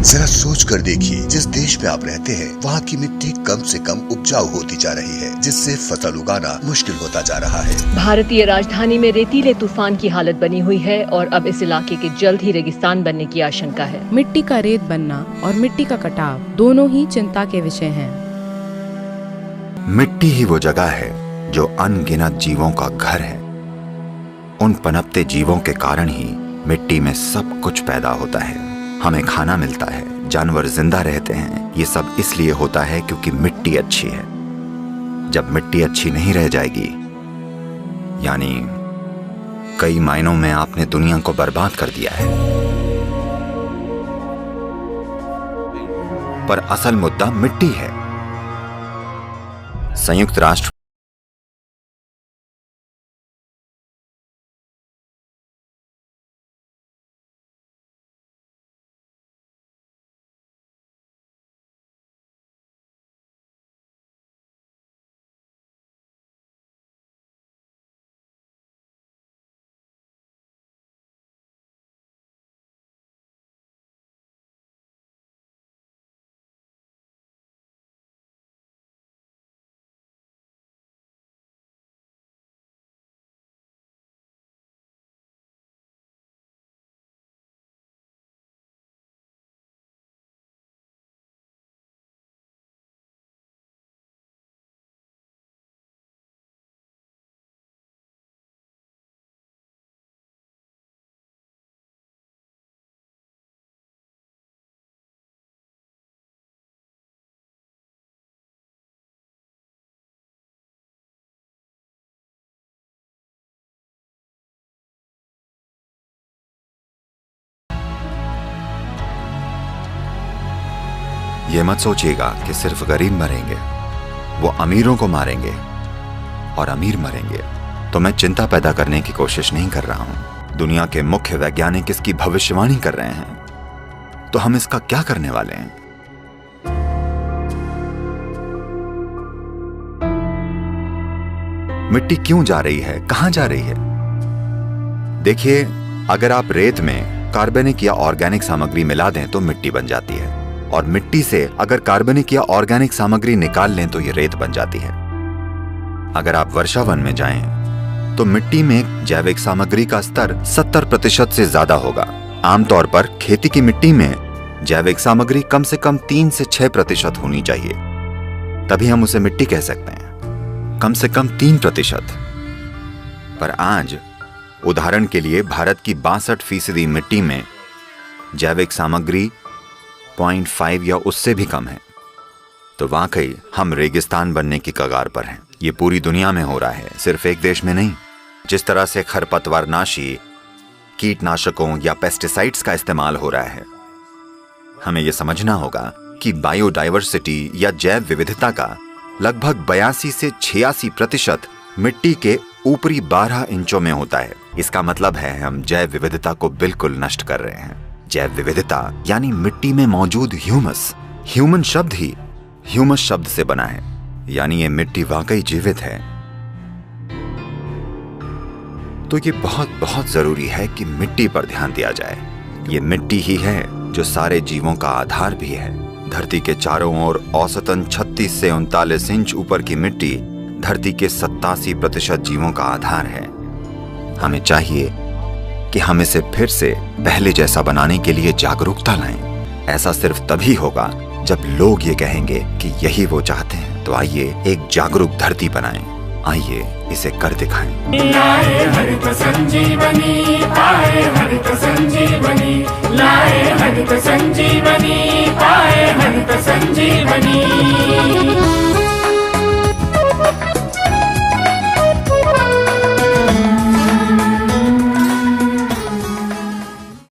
जरा सोच कर देखिए, जिस देश में आप रहते हैं वहाँ की मिट्टी कम से कम उपजाऊ होती जा रही है, जिससे फसल उगाना मुश्किल होता जा रहा है। भारतीय राजधानी में रेतीले तूफान की हालत बनी हुई है और अब इस इलाके के जल्द ही रेगिस्तान बनने की आशंका है। मिट्टी का रेत बनना और मिट्टी का कटाव दोनों ही चिंता के विषय हैं। मिट्टी ही वो जगह है जो अनगिनत जीवों का घर है। उन पनपते जीवों के कारण ही मिट्टी में सब कुछ पैदा होता है। हमें खाना मिलता है, जानवर जिंदा रहते हैं। ये सब इसलिए होता है क्योंकि मिट्टी अच्छी है। जब मिट्टी अच्छी नहीं रह जाएगी, यानी कई मायनों में आपने दुनिया को बर्बाद कर दिया है। पर असल मुद्दा मिट्टी है। संयुक्त राष्ट्र ये मत सोचिएगा कि सिर्फ गरीब मरेंगे, वो अमीरों को मारेंगे और अमीर मरेंगे। तो मैं चिंता पैदा करने की कोशिश नहीं कर रहा हूं। दुनिया के मुख्य वैज्ञानिक इसकी भविष्यवाणी कर रहे हैं, तो हम इसका क्या करने वाले हैं? मिट्टी क्यों जा रही है, कहां जा रही है? देखिए, अगर आप रेत में कार्बनिक या ऑर्गेनिक सामग्री मिला दें तो मिट्टी बन जाती है, और मिट्टी से अगर कार्बनिक या ऑर्गेनिक सामग्री निकाल लें तो ये रेत बन जाती है। अगर आप वर्षा वन में जाएं तो मिट्टी में जैविक सामग्री का स्तर 70% से ज्यादा होगा। आमतौर पर खेती की मिट्टी में जैविक सामग्री कम से कम 3 से 6% होनी चाहिए, तभी हम उसे मिट्टी कह सकते हैं। कम से कम 3%। पर आज उदाहरण के लिए भारत की 62% मिट्टी में जैविक सामग्री 0.5 या उससे भी कम है। तो वाकई हम रेगिस्तान बनने की कगार पर हैं। ये पूरी दुनिया में हो रहा है, सिर्फ एक देश में नहीं। जिस तरह से खरपतवारनाशी, कीटनाशकों या पेस्टिसाइड्स का इस्तेमाल हो रहा है, हमें यह समझना होगा कि बायोडाइवर्सिटी या जैव विविधता का लगभग 82 से 86% मिट्टी के ऊपरी 12 इंचों में होता है। इसका मतलब है हम जैव विविधता को बिल्कुल नष्ट कर रहे हैं। जैव विविधता यानी मिट्टी में मौजूद ह्यूमस। ह्यूमन शब्द ही ह्यूमस शब्द से बना है, यानी ये मिट्टी वाकई जीवित है। तो ये बहुत बहुत जरूरी है कि मिट्टी पर ध्यान दिया जाए। ये मिट्टी ही है जो सारे जीवों का आधार भी है। धरती के चारों ओर औसतन 36 से 39 इंच ऊपर की मिट्टी धरती के 87% जीवों का आधार है। हमें चाहिए कि हम इसे फिर से पहले जैसा बनाने के लिए जागरूकता लाएं। ऐसा सिर्फ तभी होगा जब लोग ये कहेंगे कि यही वो चाहते हैं। तो आइए एक जागरूक धरती बनाएं। आइए इसे कर दिखाएं। लाए हरित संजीवनी, पाए हरित संजीवनी, लाए हरित संजीवनी, पाए हरित संजीवनी।